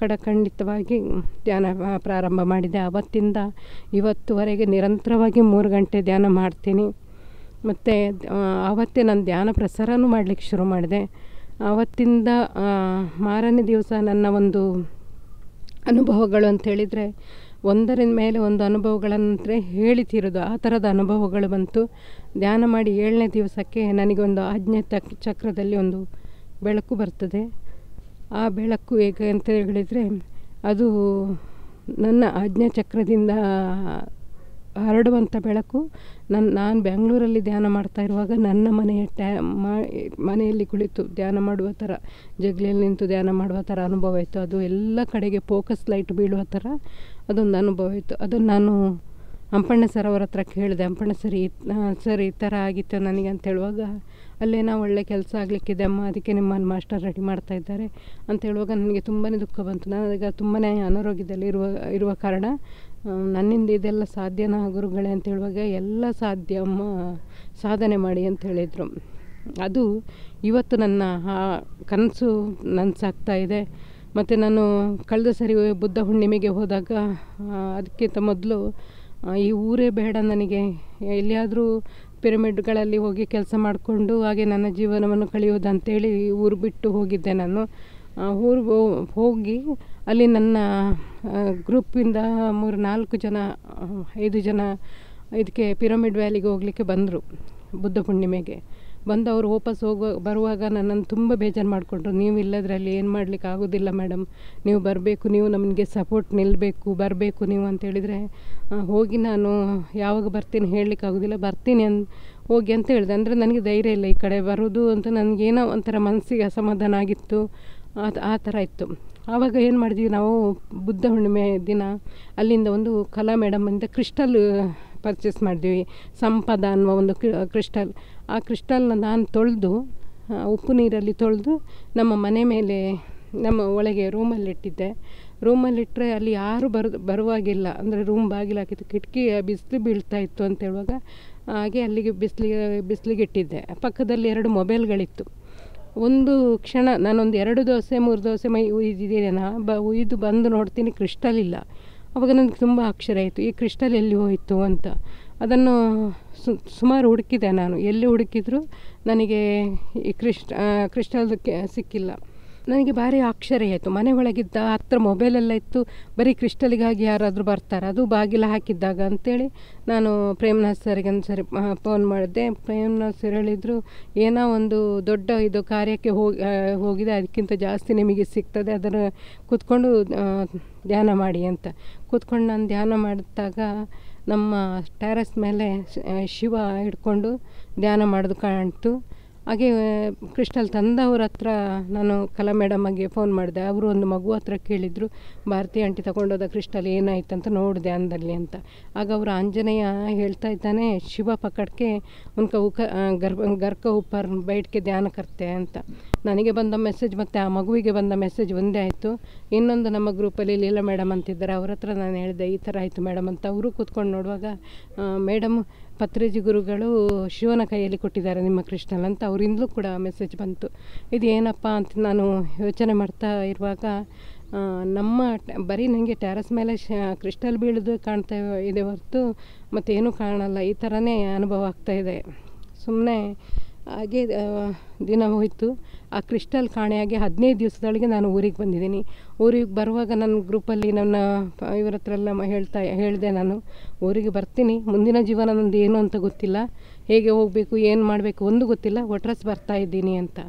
ಖಂಡಿತವಾಗಿ ಧ್ಯಾನ ಪ್ರಾರಂಭ ಮಾಡಿದೆ. ಅವತ್ತಿಂದ ಇವತ್ತುವರೆಗೆ ನಿರಂತರವಾಗಿ 3 ಗಂಟೆ ಧ್ಯಾನ ಮಾಡ್ತೀನಿ. ಮತ್ತು ಆವತ್ತೇ ನಾನು ಧ್ಯಾನ ಪ್ರಸಾರನೂ ಮಾಡಲಿಕ್ಕೆ ಶುರು ಮಾಡಿದೆ. ಆವತ್ತಿಂದ ಮಾರನೇ ದಿವಸ ನನ್ನ ಒಂದು ಅನುಭವಗಳು ಅಂಥೇಳಿದರೆ, ಒಂದರ ಮೇಲೆ ಒಂದು ಅನುಭವಗಳಂದರೆ ಹೇಳಿತಿರೋದು, ಆ ಥರದ ಅನುಭವಗಳು ಬಂತು. ಧ್ಯಾನ ಮಾಡಿ 7ನೇ ದಿವಸಕ್ಕೆ ನನಗೊಂದು ಆಜ್ಞೆ ಚಕ್ರದಲ್ಲಿ ಒಂದು ಬೆಳಕು ಬರ್ತದೆ. ಆ ಬೆಳಕು ಹೇಗೆ ಅಂತ ಹೇಳಿದರೆ, ಅದು ನನ್ನ ಆಜ್ಞಾ ಚಕ್ರದಿಂದ ಹರಡುವಂಥ ಬೆಳಕು. ನಾನು ಬೆಂಗಳೂರಲ್ಲಿ ಧ್ಯಾನ ಮಾಡ್ತಾ ಇರುವಾಗ ನನ್ನ ಮನೆಯಲ್ಲಿ ಕುಳಿತು ಧ್ಯಾನ ಮಾಡುವ ಥರ, ಜಗಲಿಯಲ್ಲಿ ನಿಂತು ಧ್ಯಾನ ಮಾಡುವ ಥರ ಅನುಭವ ಇತ್ತು. ಅದು ಎಲ್ಲ ಕಡೆಗೆ ಫೋಕಸ್ ಲೈಟ್ ಬೀಳುವ ಥರ ಅದೊಂದು ಅನುಭವ ಇತ್ತು. ಅದನ್ನು ನಾನು ಹಂಪಣ್ಣ ಸರ್ ಅವರ ಹತ್ರ ಕೇಳಿದೆ. ಹಂಪಣ್ಣ ಸರ್ ಈ ಥರ ಆಗಿತ್ತು ನನಗೆ ಅಂತ ಹೇಳುವಾಗ, ಅಲ್ಲೇನೋ ಒಳ್ಳೆ ಕೆಲಸ ಆಗಲಿಕ್ಕಿದೆ ಅಮ್ಮ, ಅದಕ್ಕೆ ನಿಮ್ಮನ್ನು ಮಾಸ್ಟರ್ ರೆಡಿ ಮಾಡ್ತಾ ಇದ್ದಾರೆ ಅಂತ ಹೇಳುವಾಗ ನನಗೆ ತುಂಬಾ ದುಃಖ ಬಂತು. ನನಗೆ ತುಂಬಾ ಅನಾರೋಗ್ಯದಲ್ಲಿ ಇರುವ ಕಾರಣ ನನ್ನಿಂದ ಇದೆಲ್ಲ ಸಾಧ್ಯನಾ ಗುರುಗಳೇ ಅಂತ ಹೇಳುವಾಗ, ಎಲ್ಲ ಸಾಧ್ಯ ಅಮ್ಮ, ಸಾಧನೆ ಮಾಡಿ ಅಂತ ಹೇಳಿದರು. ಅದು ಇವತ್ತು ನನ್ನ ಕನಸು ನನಸಾಗ್ತಾ ಇದೆ. ಮತ್ತು ನಾನು ಕಳೆದ ಸರಿ ಬುದ್ಧ ಹುಣ್ಣಿಮೆಗೆ ಹೋದಾಗ, ಅದಕ್ಕಿಂತ ಮೊದಲು ಈ ಊರೇ ಬೇಡ ನನಗೆ, ಎಲ್ಲಿಯಾದರೂ ಪಿರಮಿಡ್ಗಳಲ್ಲಿ ಹೋಗಿ ಕೆಲಸ ಮಾಡಿಕೊಂಡು ಹಾಗೆ ನನ್ನ ಜೀವನವನ್ನು ಕಳೆಯೋದಂತೇಳಿ ಊರು ಬಿಟ್ಟು ಹೋಗಿದ್ದೆ ನಾನು. ಊರಿಗೆ ಹೋಗಿ ಅಲ್ಲಿ ನನ್ನ ಗ್ರೂಪಿಂದ 3-4 ಜನ 5 ಜನ ಇದಕ್ಕೆ ಪಿರಮಿಡ್ ವ್ಯಾಲಿಗೆ ಹೋಗಲಿಕ್ಕೆ ಬಂದರು. ಬುದ್ಧ ಪೂರ್ಣಿಮೆಗೆ ಬಂದು ಅವರು ವಾಪಸ್ ಬರುವಾಗ ನನ್ನನ್ನು ತುಂಬ ಬೇಜಾರು ಮಾಡಿಕೊಂಡ್ರು. ನೀವು ಇಲ್ಲದ್ರಲ್ಲಿ ಏನು ಮಾಡಲಿಕ್ಕೆ ಆಗೋದಿಲ್ಲ ಮೇಡಮ್, ನೀವು ಬರಬೇಕು, ನೀವು ನಮಗೆ ಸಪೋರ್ಟ್ ನಿಲ್ಲಬೇಕು, ಬರಬೇಕು ನೀವು ಅಂತೇಳಿದರೆ, ಹೋಗಿ ನಾನು ಯಾವಾಗ ಬರ್ತೀನಿ ಹೇಳಲಿಕ್ಕಾಗೋದಿಲ್ಲ, ಬರ್ತೀನಿ ಹೋಗಿ ಅಂತ ಹೇಳಿದೆ. ಅಂದರೆ ನನಗೆ ಧೈರ್ಯ ಇಲ್ಲ ಈ ಕಡೆ ಬರೋದು ಅಂತ, ನನಗೇನೋ ಒಂಥರ ಮನಸ್ಸಿಗೆ ಅಸಮಾಧಾನ ಆಗಿತ್ತು. ಆ ಥರ ಇತ್ತು. ಆವಾಗ ಏನು ಮಾಡಿದ್ವಿ ನಾವು, ಬುದ್ಧ ಹುಣ್ಣಿಮೆ ದಿನ ಅಲ್ಲಿಂದ ಒಂದು ಕಲಾ ಮೇಡಮಿಂದ ಕ್ರಿಸ್ಟಲ್ ಪರ್ಚೇಸ್ ಮಾಡಿದ್ವಿ. ಸಂಪದ ಅನ್ನುವ ಒಂದು ಕ್ರಿಸ್ಟಲ್. ಆ ಕ್ರಿಸ್ಟಲ್ನ ನಾನು ತೊಳೆದು, ಉಪ್ಪು ನೀರಲ್ಲಿ ತೊಳೆದು ನಮ್ಮ ಮನೆ ಮೇಲೆ, ನಮ್ಮ ಒಳಗೆ ರೂಮಲ್ಲಿಟ್ಟಿದ್ದೆ. ರೂಮಲ್ಲಿಟ್ಟರೆ ಅಲ್ಲಿ ಯಾರು ಬರುವಾಗಿಲ್ಲ, ಅಂದರೆ ರೂಮ್ ಬಾಗಿಲು ಹಾಕಿತ್ತು, ಕಿಟಕಿ ಬಿಸಿಲು ಬೀಳ್ತಾ ಇತ್ತು ಅಂತ ಹೇಳುವಾಗ ಹಾಗೆ ಅಲ್ಲಿಗೆ ಬಿಸಿಲಿಗೆ ಇಟ್ಟಿದ್ದೆ. ಪಕ್ಕದಲ್ಲಿ 2 ಮೊಬೈಲ್ಗಳಿತ್ತು. ಒಂದು ಕ್ಷಣ ನಾನೊಂದು 2 ದೋಸೆ 3 ದೋಸೆ ಉಯ್ದಿದ್ದೇನೆ, ಉಯ್ದು ಬಂದು ನೋಡ್ತೀನಿ ಕ್ರಿಸ್ಟಲ್ ಇಲ್ಲ. ಆವಾಗ ನನಗೆ ತುಂಬ ಆಶ್ಚರ್ಯ ಆಯಿತು, ಈ ಕ್ರಿಸ್ಟಲ್ ಎಲ್ಲಿ ಹೋಯಿತು ಅಂತ. ಅದನ್ನು ಸುಮಾರು ಹುಡುಕಿದೆ ನಾನು, ಎಲ್ಲಿ ಹುಡುಕಿದ್ರು ನನಗೆ ಈ ಕ್ರಿಸ್ಟಲ್ ಸಿಕ್ಕಿಲ್ಲ. ನನಗೆ ಭಾರಿ ಆಶ್ಚರ್ಯ ಆಯಿತು. ಮನೆ ಒಳಗಿದ್ದ ಹತ್ರ ಮೊಬೈಲೆಲ್ಲ ಇತ್ತು, ಬರೀ ಕ್ರಿಸ್ಟಲಿಗಾಗಿ ಯಾರಾದರೂ ಬರ್ತಾರೆ, ಅದು ಬಾಗಿಲು ಹಾಕಿದ್ದಾಗ ಅಂತೇಳಿ ನಾನು ಪ್ರೇಮ್ನಾಥ್ ಸರ್ಗೆ ಒಂದು ಸರಿ ಫೋನ್ ಮಾಡಿದೆ. ಪ್ರೇಮ್ನಾಥ್ ಸರ್ ಹೇಳಿದರು, ಏನೋ ಒಂದು ದೊಡ್ಡ ಇದು ಕಾರ್ಯಕ್ಕೆ ಹೋಗಿದೆ, ಅದಕ್ಕಿಂತ ಜಾಸ್ತಿ ನಿಮಗೆ ಸಿಗ್ತದೆ, ಅದನ್ನು ಕೂತ್ಕೊಂಡು ಧ್ಯಾನ ಮಾಡಿ ಅಂತ. ಕೂತ್ಕೊಂಡು ನಾನು ಧ್ಯಾನ ಮಾಡಿದಾಗ ನಮ್ಮ ಟೆರೆಸ್ ಮೇಲೆ ಶಿವ ಹಿಡ್ಕೊಂಡು ಧ್ಯಾನ ಮಾಡೋದು ಕಾಣ್ತು. ಹಾಗೆ ಕ್ರಿಸ್ಟಲ್ ತಂದವ್ರ ಹತ್ರ ನಾನು ಕಲಾ ಮೇಡಮ್ಮಗೆ ಫೋನ್ ಮಾಡಿದೆ. ಅವರು ಒಂದು ಮಗು ಹತ್ರ ಕೇಳಿದರು, ಭಾರತಿ ಆಂಟಿ ತಗೊಂಡೋದ ಕ್ರಿಸ್ಟಲ್ ಏನಾಯ್ತು ಅಂತ ನೋಡಿದೆ ಅಂದಲ್ಲಿ ಅಂತ. ಆಗ ಅವರು ಆಂಜನೇಯ ಹೇಳ್ತಾ ಇದ್ದಾನೆ, ಶಿವ ಪಕಡ್ಕೆ ಉನ್ಕ ಗರ್ ಕ ऊपर बैठ के ಧ್ಯಾನ ಕರ್ತೆ ಅಂತ. ನನಗೆ ಬಂದ ಮೆಸೇಜ್ ಮತ್ತು ಆ ಮಗುವಿಗೆ ಬಂದ ಮೆಸೇಜ್ ಒಂದೇ ಆಯಿತು. ಇನ್ನೊಂದು ನಮ್ಮ ಗ್ರೂಪಲ್ಲಿ ಲೀಲಾ ಮೇಡಮ್ ಅಂತಿದ್ದಾರೆ, ಅವ್ರ ಹತ್ರ ನಾನು ಹೇಳಿದೆ ಈ ಥರ ಆಯಿತು ಮೇಡಮ್ ಅಂತ. ಅವರು ಕೂತ್ಕೊಂಡು ನೋಡುವಾಗ, ಮೇಡಮ್ ಪತ್ರಿಜಿ ಗುರುಗಳು ಶಿವನ ಕೈಯಲ್ಲಿ ಕೊಟ್ಟಿದ್ದಾರೆ ನಿಮ್ಮ ಕ್ರಿಸ್ಟಲ್ ಅಂತ ಅವರಿಂದಲೂ ಕೂಡ ಮೆಸೇಜ್ ಬಂತು. ಇದು ಏನಪ್ಪ ಅಂತ ನಾನು ಯೋಚನೆ ಮಾಡ್ತಾ ಇರುವಾಗ ನಮ್ಮ ಬರೀ ನನಗೆ ಟೆರಸ್ ಮೇಲೆ ಕ್ರಿಸ್ಟಲ್ ಬೀಳೋದು ಕಾಣ್ತಾ ಇದೆ ಹೊರತು ಮತ್ತೇನೂ ಕಾಣಲ್ಲ. ಈ ಥರನೇ ಅನುಭವ ಆಗ್ತಾಯಿದೆ. ಸುಮ್ಮನೆ ಹಾಗೆ ದಿನ ಹೋಯಿತು. ಆ ಕ್ರಿಸ್ಟಲ್ ಕಾಣೆಯಾಗಿ 15 ದಿವಸದೊಳಗೆ ನಾನು ಊರಿಗೆ ಬಂದಿದ್ದೀನಿ. ಊರಿಗೆ ಬರುವಾಗ ನನ್ನ ಗ್ರೂಪಲ್ಲಿ ನನ್ನ ಇವ್ರ ಹತ್ರ ಎಲ್ಲ ಹೇಳಿದೆ, ನಾನು ಊರಿಗೆ ಬರ್ತೀನಿ, ಮುಂದಿನ ಜೀವನ ನಂದು ಏನು ಅಂತ ಗೊತ್ತಿಲ್ಲ, ಹೇಗೆ ಹೋಗಬೇಕು ಏನು ಮಾಡಬೇಕು ಒಂದು ಗೊತ್ತಿಲ್ಲ, ಒಟ್ರಾಸ್ ಬರ್ತಾ ಇದ್ದೀನಿ ಅಂತ.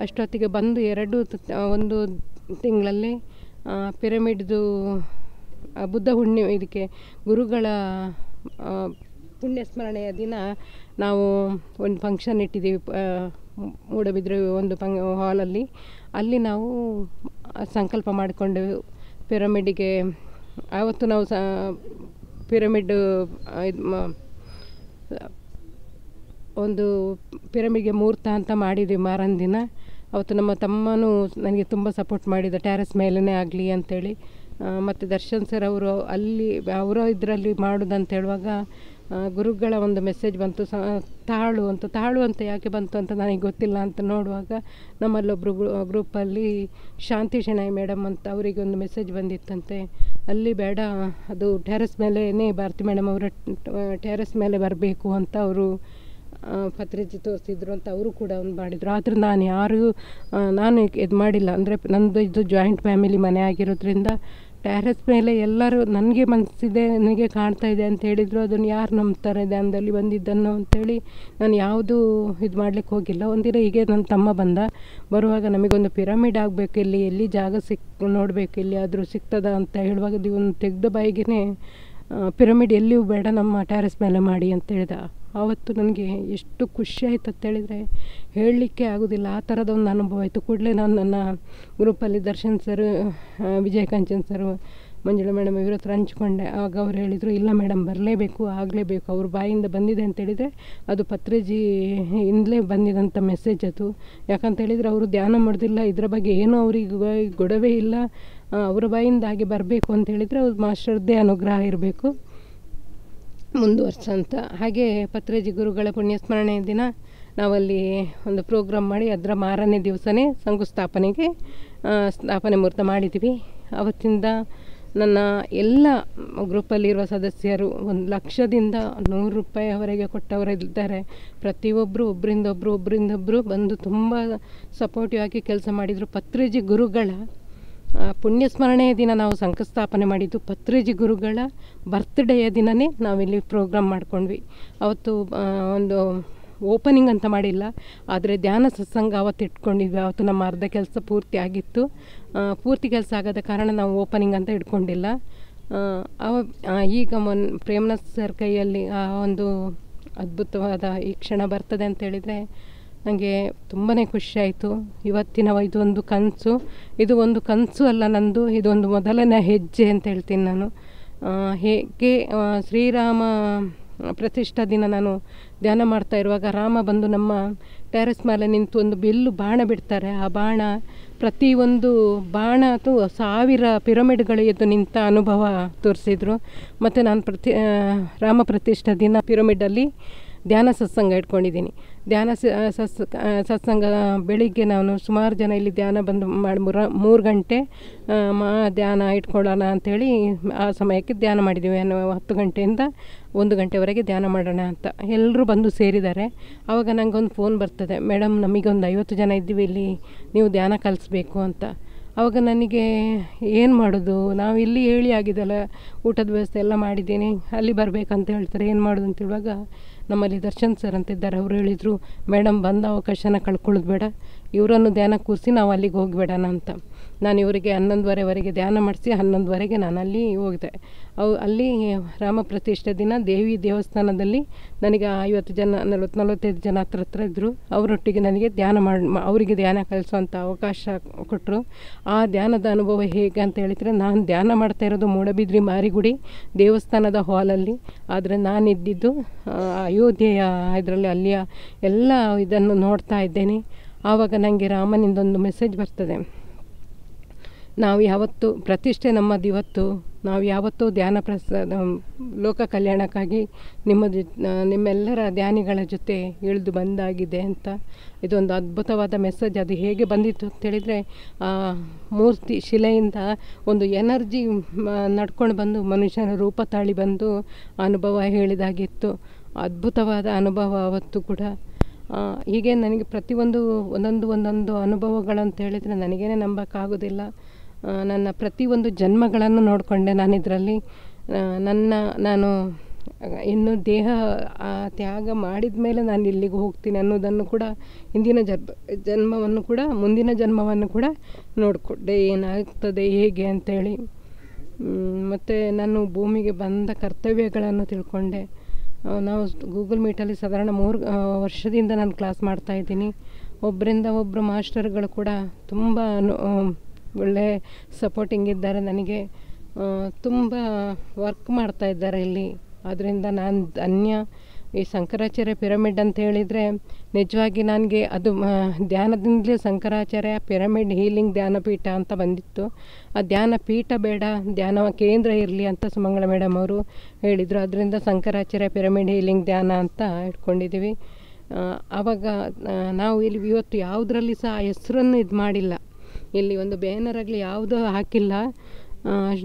ಅಷ್ಟೊತ್ತಿಗೆ ಬಂದು 1 ತಿಂಗಳಲ್ಲಿ ಪಿರಮಿಡ್ದು ಬುದ್ಧ ಹುಣ್ಣಿಮೆ ಇದಕ್ಕೆ ಗುರುಗಳ ಪುಣ್ಯಸ್ಮರಣೆಯ ದಿನ ನಾವು ಒಂದು ಫಂಕ್ಷನ್ ಇಟ್ಟಿದ್ದೀವಿ ಮೂಡಬಿದ್ರೆ ಒಂದು ಹಾಲಲ್ಲಿ. ಅಲ್ಲಿ ನಾವು ಸಂಕಲ್ಪ ಮಾಡಿಕೊಂಡೆವು ಪಿರಮಿಡ್ಗೆ. ಆವತ್ತು ನಾವು ಪಿರಮಿಡ್ ಒಂದು ಪಿರಮಿಡ್ಗೆ ಮುಹೂರ್ತ ಅಂತ ಮಾಡಿದ್ವಿ ಮಾರನ ದಿನ. ಅವತ್ತು ನಮ್ಮ ತಮ್ಮನೂ ನನಗೆ ತುಂಬ ಸಪೋರ್ಟ್ ಮಾಡಿದ, ಟೆರಸ್ ಮೇಲೇ ಆಗಲಿ ಅಂಥೇಳಿ. ಮತ್ತು ದರ್ಶನ್ ಸರ್ ಅವರು ಅಲ್ಲಿ ಅವರ ಇದರಲ್ಲಿ ಮಾಡೋದಂತ ಹೇಳುವಾಗ ಗುರುಗಳ ಒಂದು ಮೆಸೇಜ್ ಬಂತು, ತಾಳು ಅಂತ ಯಾಕೆ ಬಂತು ಅಂತ ನನಗೆ ಗೊತ್ತಿಲ್ಲ ಅಂತ ನೋಡುವಾಗ ನಮ್ಮಲ್ಲೊಬ್ಬರು ಗ್ರೂಪಲ್ಲಿ ಶಾಂತಿ ಶೆಣೈ ಮೇಡಮ್ ಅಂತ ಅವರಿಗೆ ಒಂದು ಮೆಸೇಜ್ ಬಂದಿತ್ತಂತೆ. ಅಲ್ಲಿ ಬೇಡ, ಅದು ಟೆರಸ್ ಮೇಲೇ ಭಾರತಿ ಮೇಡಮ್ ಅವರ ಟೆರಸ್ ಮೇಲೆ ಬರಬೇಕು ಅಂತ ಅವರು ಪತ್ರಿಜಿ ತೋರಿಸಿದ್ರು ಅಂತ ಅವರು ಕೂಡ ಒಂದು ಮಾಡಿದರು. ಆದರೆ ನಾನು ಇದು ಮಾಡಿಲ್ಲ. ಅಂದರೆ ನನ್ನದು ಇದು ಜಾಯಿಂಟ್ ಫ್ಯಾಮಿಲಿ ಮನೆ ಆಗಿರೋದ್ರಿಂದ ಟೆರಸ್ ಮೇಲೆ ಎಲ್ಲರೂ ನನಗೆ ಮನಸ್ಸಿದೆ, ನನಗೆ ಕಾಣ್ತಾ ಇದೆ ಅಂತ ಹೇಳಿದರು. ಅದನ್ನು ಯಾರು ನಂಬ್ತಾರೆ ಧ್ಯಾನದಲ್ಲಿ ಬಂದಿದ್ದನ್ನು ಅಂಥೇಳಿ ನಾನು ಯಾವುದೂ ಇದು ಮಾಡಲಿಕ್ಕೆ ಹೋಗಿಲ್ಲ. ಒಂದಿನ ಹೀಗೆ ನನ್ನ ತಮ್ಮ ಬರುವಾಗ ನಮಗೊಂದು ಪಿರಮಿಡ್ ಆಗಬೇಕು, ಎಲ್ಲಿ ಜಾಗ ನೋಡಬೇಕು, ಎಲ್ಲಿಯಾದರೂ ಸಿಗ್ತದ ಅಂತ ಹೇಳುವಾಗ ಒಂದು ತೆಗೆದ ಬಾಯಿಗೆ ಪಿರಮಿಡ್ ಎಲ್ಲಿಯೂ ಬೇಡ, ನಮ್ಮ ಟೆರಸ್ ಮೇಲೆ ಮಾಡಿ ಅಂತ ಹೇಳ್ದ. ಆವತ್ತು ನನಗೆ ಎಷ್ಟು ಖುಷಿ ಆಯ್ತು ಅಂತೇಳಿದರೆ ಹೇಳಲಿಕ್ಕೆ ಆಗೋದಿಲ್ಲ. ಆ ಥರದ ಒಂದು ಅನುಭವ ಆಯಿತು. ಕೂಡಲೇ ನಾನು ನನ್ನ ಗ್ರೂಪಲ್ಲಿ ದರ್ಶನ್ ಸರ್, ವಿಜಯ ಕಾಂಚನ್ ಸರ್, ಮಂಜುಳಾ ಮೇಡಮ್ ಇವ್ರ ಹತ್ರ ಹಂಚ್ಕೊಂಡೆ. ಆಗ ಅವ್ರು ಹೇಳಿದರು, ಇಲ್ಲ ಮೇಡಮ್ ಬರಲೇಬೇಕು, ಆಗಲೇಬೇಕು, ಅವ್ರ ಬಾಯಿಂದ ಬಂದಿದೆ ಅಂತೇಳಿದರೆ ಅದು ಪತ್ರಿಜಿ ಇಂದಲೇ ಬಂದಿದಂಥ ಮೆಸೇಜ್ ಅದು. ಯಾಕಂತೇಳಿದರೆ ಅವರು ಧ್ಯಾನ ಮಾಡೋದಿಲ್ಲ, ಇದರ ಬಗ್ಗೆ ಏನೂ ಅವ್ರಿಗೆ ಗೊಡವೆ ಇಲ್ಲ, ಅವರ ಬಾಯಿಂದ ಹಾಗೆ ಬರಬೇಕು ಅಂತೇಳಿದರೆ ಅವ್ರು ಶ್ರದ್ಧೆ ಅನುಗ್ರಹ ಇರಬೇಕು ಮುಂದುವರ್ಸ ಅಂತ. ಹಾಗೆ ಪತ್ರಿಜಿ ಗುರುಗಳ ಪುಣ್ಯಸ್ಮರಣೆ ದಿನ ನಾವಲ್ಲಿ ಒಂದು ಪ್ರೋಗ್ರಾಮ್ ಮಾಡಿ ಅದರ ಮಾರನೇ ದಿವಸನೇ ಶಂಕುಸ್ಥಾಪನೆಗೆ ಸ್ಥಾಪನೆ ಮುಹೂರ್ತ ಮಾಡಿದ್ವಿ. ಅವತ್ತಿಂದ ನನ್ನ ಎಲ್ಲ ಗ್ರೂಪಲ್ಲಿರುವ ಸದಸ್ಯರು 1 ಲಕ್ಷದಿಂದ 100 ರೂಪಾಯಿವರೆಗೆ ಕೊಟ್ಟವರಿದ್ದಾರೆ. ಪ್ರತಿಯೊಬ್ಬರು ಒಬ್ಬರಿಂದೊಬ್ಬರು ಬಂದು ತುಂಬ ಸಪೋರ್ಟಿವ್ ಆಗಿ ಕೆಲಸ ಮಾಡಿದರು. ಪತ್ರಿಜಿ ಗುರುಗಳ ಪುಣ್ಯಸ್ಮರಣೆಯ ದಿನ ನಾವು ಶಂಕುಸ್ಥಾಪನೆ ಮಾಡಿದ್ದು. ಪತ್ರಿಜಿ ಗುರುಗಳ ಬರ್ತ್ಡೇಯ ದಿನವೇ ನಾವಿಲ್ಲಿ ಪ್ರೋಗ್ರಾಮ್ ಮಾಡ್ಕೊಂಡ್ವಿ. ಅವತ್ತು ಒಂದು ಓಪನಿಂಗ್ ಅಂತ ಮಾಡಿಲ್ಲ, ಆದರೆ ಧ್ಯಾನ ಸತ್ಸಂಗ ಅವತ್ತು ಇಟ್ಕೊಂಡಿದ್ವಿ. ಅವತ್ತು ನಮ್ಮ ಅರ್ಧ ಕೆಲಸ ಪೂರ್ತಿ ಆಗಿತ್ತು. ಪೂರ್ತಿ ಕೆಲಸ ಆಗದ ಕಾರಣ ನಾವು ಓಪನಿಂಗ್ ಅಂತ ಇಟ್ಕೊಂಡಿಲ್ಲ. ಈಗ ಪ್ರೇಮನಾಥ್ ಸರ್ ಕೈಯಲ್ಲಿ ಆ ಒಂದು ಅದ್ಭುತವಾದ ಈ ಕ್ಷಣ ಬರ್ತದೆ ಅಂತೇಳಿದರೆ ನನಗೆ ತುಂಬಾ ಖುಷಿಯಾಯಿತು. ಇವತ್ತಿನ ಇದೊಂದು ಕನಸು, ಇದು ಒಂದು ಕನಸು ಅಲ್ಲ ನಂದು, ಇದೊಂದು ಮೊದಲನೇ ಹೆಜ್ಜೆ ಅಂತ ಹೇಳ್ತೀನಿ ನಾನು. ಹೇಗೆ ಶ್ರೀರಾಮ ಪ್ರತಿಷ್ಠಾ ದಿನ ನಾನು ಧ್ಯಾನ ಮಾಡ್ತಾ ಇರುವಾಗ ರಾಮ ಬಂದು ನಮ್ಮ ಟೆರೆಸ್ ಮೇಲೆ ನಿಂತು ಒಂದು ಬಿಲ್ಲು ಬಾಣ ಬಿಡ್ತಾರೆ. ಆ ಬಾಣ ಪ್ರತಿಯೊಂದು ಬಾಣ ಅಥವಾ 1000 ಪಿರಮಿಡ್ಗಳು ಎದ್ದು ನಿಂತ ಅನುಭವ ತೋರಿಸಿದ್ರು. ಮತ್ತು ನಾನು ರಾಮ ಪ್ರತಿಷ್ಠಾ ದಿನ ಪಿರಮಿಡಲ್ಲಿ ಧ್ಯಾನ ಸತ್ಸಂಗ ಇಟ್ಕೊಂಡಿದ್ದೀನಿ. ಧ್ಯಾನ ಸತ್ಸಂಗ ಬೆಳಿಗ್ಗೆ ನಾನು ಸುಮಾರು ಜನ ಇಲ್ಲಿ ಧ್ಯಾನ ಬಂದು ಮಾಡಿ 3 ಗಂಟೆ ಧ್ಯಾನ ಇಟ್ಕೊಳ್ಳೋಣ ಅಂಥೇಳಿ ಆ ಸಮಯಕ್ಕೆ ಧ್ಯಾನ ಮಾಡಿದ್ದೀವಿ. 10 ಗಂಟೆಯಿಂದ 1 ಗಂಟೆವರೆಗೆ ಧ್ಯಾನ ಮಾಡೋಣ ಅಂತ ಎಲ್ಲರೂ ಬಂದು ಸೇರಿದ್ದಾರೆ. ಆವಾಗ ನನಗೊಂದು ಫೋನ್ ಬರ್ತದೆ, ಮೇಡಮ್ ನಮಗೊಂದು 50 ಜನ ಇದ್ದೀವಿ ಇಲ್ಲಿ, ನೀವು ಧ್ಯಾನ ಕಲಿಸ್ಬೇಕು ಅಂತ. ಆವಾಗ ನನಗೆ ಏನು ಮಾಡೋದು, ನಾವು ಇಲ್ಲಿ ಹೇಳಿ ಆಗಿದೆಲ್ಲ, ಊಟದ ವ್ಯವಸ್ಥೆ ಎಲ್ಲ ಮಾಡಿದ್ದೀನಿ, ಅಲ್ಲಿ ಬರಬೇಕಂತ ಹೇಳ್ತಾರೆ, ಏನು ಮಾಡೋದು ಅಂತ ಹೇಳುವಾಗ ನಮ್ಮಲ್ಲಿ ದರ್ಶನ್ ಸರ್ ಅಂತಿದ್ದಾರೆ. ಅವರು ಹೇಳಿದರು, ಮೇಡಮ್ ಬಂದ ಅವಕಾಶನ ಕಳ್ಕೊಳ್ಳೋದು ಬೇಡ, ಇವರನ್ನು ಧ್ಯಾನ ಕೂರಿಸಿ ನಾವು ಅಲ್ಲಿಗೆ ಹೋಗಿಬೇಡಣ ಅಂತ. ನಾನು ಇವರಿಗೆ 11:30ವರೆಗೆ ಧ್ಯಾನ ಮಾಡಿಸಿ 11:30ಗೆ ನಾನು ಅಲ್ಲಿ ಹೋಗಿದೆ. ಅಲ್ಲಿ ರಾಮ ಪ್ರತಿಷ್ಠೆ ದಿನ ದೇವಿ ದೇವಸ್ಥಾನದಲ್ಲಿ ನನಗೆ 50 ಜನ 45 ಜನ ಹತ್ರ ಇದ್ದರು. ಅವರೊಟ್ಟಿಗೆ ನನಗೆ ಅವರಿಗೆ ಧ್ಯಾನ ಕಲಿಸುವಂಥ ಅವಕಾಶ ಕೊಟ್ಟರು. ಆ ಧ್ಯಾನದ ಅನುಭವ ಹೇಗೆ ಅಂತ ಹೇಳಿದರೆ, ನಾನು ಧ್ಯಾನ ಮಾಡ್ತಾ ಇರೋದು ಮೂಡಬಿದ್ರಿ ಮಾರಿಗುಡಿ ದೇವಸ್ಥಾನದ ಹಾಲಲ್ಲಿ, ಆದರೆ ನಾನಿದ್ದಿದ್ದು ಅಯೋಧ್ಯೆಯ ಇದರಲ್ಲಿ, ಅಲ್ಲಿಯ ಎಲ್ಲ ಇದನ್ನು ನೋಡ್ತಾ ಇದ್ದೇನೆ. ಆವಾಗ ನನಗೆ ರಾಮನಿಂದೊಂದು ಮೆಸೇಜ್ ಬರ್ತದೆ, ನಾವು ಯಾವತ್ತೂ ಪ್ರತಿಷ್ಠೆ ನಮ್ಮದಿವತ್ತು, ನಾವು ಯಾವತ್ತೂ ಧ್ಯಾನ ಲೋಕ ಕಲ್ಯಾಣಕ್ಕಾಗಿ ನಿಮ್ಮೆಲ್ಲರ ಧ್ಯಾನಿಗಳ ಜೊತೆ ಇಳಿದು ಬಂದಾಗಿದೆ ಅಂತ. ಇದೊಂದು ಅದ್ಭುತವಾದ ಮೆಸೇಜ್. ಅದು ಹೇಗೆ ಬಂದಿತ್ತು ಅಂತೇಳಿದರೆ, ಮೂರ್ತಿ ಶಿಲೆಯಿಂದ ಒಂದು ಎನರ್ಜಿ ನಡ್ಕೊಂಡು ಬಂದು ಮನುಷ್ಯನ ರೂಪ ತಾಳಿ ಬಂದು ಅನುಭವ ಹೇಳಿದಾಗಿತ್ತು. ಅದ್ಭುತವಾದ ಅನುಭವ ಅವತ್ತು ಕೂಡ. ಹೀಗೆ ನನಗೆ ಪ್ರತಿಯೊಂದು ಒಂದೊಂದು ಅನುಭವಗಳಂತ ಹೇಳಿದರೆ ನನಗೇನೆ ನಂಬೋಕ್ಕಾಗೋದಿಲ್ಲ. ನನ್ನ ಪ್ರತಿಯೊಂದು ಜನ್ಮಗಳನ್ನು ನೋಡಿಕೊಂಡೆ ನಾನು ಇದರಲ್ಲಿ. ನಾನು ಇನ್ನು ದೇಹ ತ್ಯಾಗ ಮಾಡಿದ ಮೇಲೆ ನಾನು ಇಲ್ಲಿಗೆ ಹೋಗ್ತೀನಿ ಅನ್ನೋದನ್ನು ಕೂಡ, ಹಿಂದಿನ ಜನ್ಮವನ್ನು ಕೂಡ ಮುಂದಿನ ಜನ್ಮವನ್ನು ಕೂಡ ನೋಡಿಕೊಂಡೆ, ಏನಾಗ್ತದೆ ಹೇಗೆ ಅಂತೇಳಿ. ಮತ್ತು ನಾನು ಭೂಮಿಗೆ ಬಂದ ಕರ್ತವ್ಯಗಳನ್ನು ತಿಳ್ಕೊಂಡೆ. ನಾವು ಗೂಗಲ್ ಮೀಟಲ್ಲಿ ಸಾಧಾರಣ 3 ವರ್ಷದಿಂದ ನಾನು ಕ್ಲಾಸ್ ಮಾಡ್ತಾಯಿದ್ದೀನಿ. ಒಬ್ಬರಿಂದ ಒಬ್ಬರು ಮಾಸ್ಟರ್ಗಳು ಕೂಡ ತುಂಬ ಒಳ್ಳೆ ಸಪೋರ್ಟಿಂಗ್ ಇದ್ದಾರೆ ನನಗೆ. ತುಂಬ ವರ್ಕ್ ಮಾಡ್ತಾಯಿದ್ದಾರೆ ಇಲ್ಲಿ. ಆದ್ದರಿಂದ ನಾನು ಧನ್ಯ. ಈ ಶಂಕರಾಚಾರ್ಯ ಪಿರಮಿಡ್ ಅಂತ ಹೇಳಿದರೆ ನಿಜವಾಗಿ ನನಗೆ ಅದು ಧ್ಯಾನದಿಂದಲೇ ಶಂಕರಾಚಾರ್ಯ ಪಿರಮಿಡ್ ಹೀಲಿಂಗ್ ಧ್ಯಾನಪೀಠ ಅಂತ ಬಂದಿತ್ತು. ಆ ಧ್ಯಾನಪೀಠ ಬೇಡ, ಧ್ಯಾನ ಕೇಂದ್ರ ಇರಲಿ ಅಂತ ಸುಮಂಗಳ ಮೇಡಮ್ ಅವರು ಹೇಳಿದರು. ಅದರಿಂದ ಶಂಕರಾಚಾರ್ಯ ಪಿರಮಿಡ್ ಹೀಲಿಂಗ್ ಧ್ಯಾನ ಅಂತ ಇಟ್ಕೊಂಡಿದ್ದೀವಿ. ಆವಾಗ ನಾವು ಇಲ್ಲಿ ಇವತ್ತು ಯಾವುದರಲ್ಲಿ ಸಹ ಆ ಹೆಸರನ್ನು ಇದು ಮಾಡಿಲ್ಲ. ಇಲ್ಲಿ ಒಂದು ಬ್ಯಾನರಾಗಲಿ ಯಾವುದೂ ಹಾಕಿಲ್ಲ.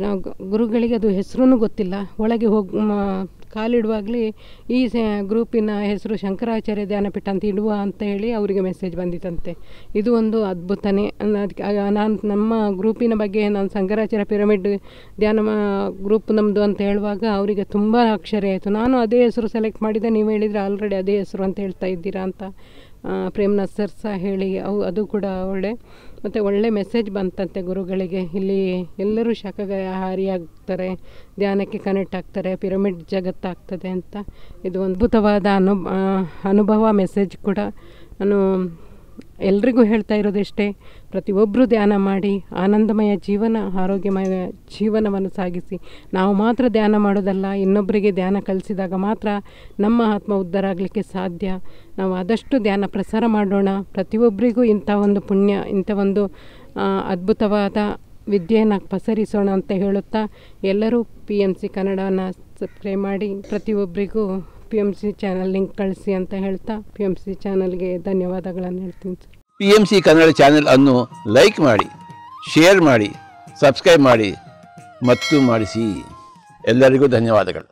ನಾವು ಗುರುಗಳಿಗೆ ಅದು ಹೆಸರೂ ಗೊತ್ತಿಲ್ಲ. ಒಳಗೆ ಕಾಲಿಡುವಾಗಲೇ ಈ ಗ್ರೂಪಿನ ಹೆಸರು ಶಂಕರಾಚಾರ್ಯ ಧ್ಯಾನಪೀಠ ಅಂತ ಇಡುವ ಅಂತ ಹೇಳಿ ಅವರಿಗೆ ಮೆಸೇಜ್ ಬಂದಿತ್ತಂತೆ. ಇದು ಒಂದು ಅದ್ಭುತನೇ. ನಾನು ನಮ್ಮ ಗ್ರೂಪಿನ ಬಗ್ಗೆ ನಾನು ಶಂಕರಾಚಾರ್ಯ ಪಿರಮಿಡ್ ಧ್ಯಾನ ಗ್ರೂಪ್ ನಮ್ಮದು ಅಂತ ಹೇಳುವಾಗ ಅವರಿಗೆ ತುಂಬ ಆಶ್ಚರ್ಯ ಆಯಿತು. ನಾನು ಅದೇ ಹೆಸರು ಸೆಲೆಕ್ಟ್ ಮಾಡಿದ್ದೆ, ನೀವು ಹೇಳಿದರೆ ಆಲ್ರೆಡಿ ಅದೇ ಹೆಸರು ಅಂತ ಹೇಳ್ತಾ ಇದ್ದೀರಾ ಅಂತ ಪ್ರೇಮ್ನಾಥ್ ಸರ್ ಸಹ ಹೇಳಿ ಅದು ಕೂಡ ಒಳ್ಳೆ ಮೆಸೇಜ್ ಬಂತಂತೆ ಗುರುಗಳಿಗೆ. ಇಲ್ಲಿ ಎಲ್ಲರೂ ಶಾಖಾಹಾರಿಯಾಗ್ತಾರೆ, ಧ್ಯಾನಕ್ಕೆ ಕನೆಕ್ಟ್ ಆಗ್ತಾರೆ, ಪಿರಮಿಡ್ ಜಗತ್ತಾಗ್ತದೆ ಅಂತ. ಇದು ಒಂದು ಅದ್ಭುತವಾದ ಅನುಭವ ಮೆಸೇಜ್ ಕೂಡ. ನಾನು ಎಲ್ರಿಗೂ ಹೇಳ್ತಾ ಇರೋದಿಷ್ಟೇ, ಪ್ರತಿಯೊಬ್ಬರು ಧ್ಯಾನ ಮಾಡಿ ಆನಂದಮಯ ಜೀವನ, ಆರೋಗ್ಯಮಯ ಜೀವನವನ್ನು ಸಾಗಿಸಿ. ನಾವು ಮಾತ್ರ ಧ್ಯಾನ ಮಾಡೋದಲ್ಲ, ಇನ್ನೊಬ್ಬರಿಗೆ ಧ್ಯಾನ ಕಲಿಸಿದಾಗ ಮಾತ್ರ ನಮ್ಮ ಆತ್ಮ ಉದ್ಧಾರ ಆಗಲಿಕ್ಕೆ ಸಾಧ್ಯ. ನಾವು ಆದಷ್ಟು ಧ್ಯಾನ ಪ್ರಸಾರ ಮಾಡೋಣ. ಪ್ರತಿಯೊಬ್ಬರಿಗೂ ಇಂಥ ಒಂದು ಪುಣ್ಯ, ಇಂಥ ಒಂದು ಅದ್ಭುತವಾದ ವಿದ್ಯೆಯನ್ನು ಪಸರಿಸೋಣ ಅಂತ ಹೇಳುತ್ತಾ, ಎಲ್ಲರೂ PMC ಕನ್ನಡನ ಸಬ್ಸ್ಕ್ರೈಬ್ ಮಾಡಿ ಪ್ರತಿಯೊಬ್ಬರಿಗೂ PMC ಚಾನಲ್ ಲಿಂಕ್ ಕಳಿಸಿ ಅಂತ ಹೇಳ್ತಾ PMC ಚಾನಲ್ಗೆ ಧನ್ಯವಾದಗಳನ್ನು ಹೇಳ್ತೀನಿ. PMC ಕನ್ನಡ ಚಾನೆಲ್ ಅನ್ನು ಲೈಕ್ ಮಾಡಿ, ಶೇರ್ ಮಾಡಿ, ಸಬ್ಸ್ಕ್ರೈಬ್ ಮಾಡಿ ಮತ್ತು ಮಾಡಿಸಿ. ಎಲ್ಲರಿಗೂ ಧನ್ಯವಾದಗಳು.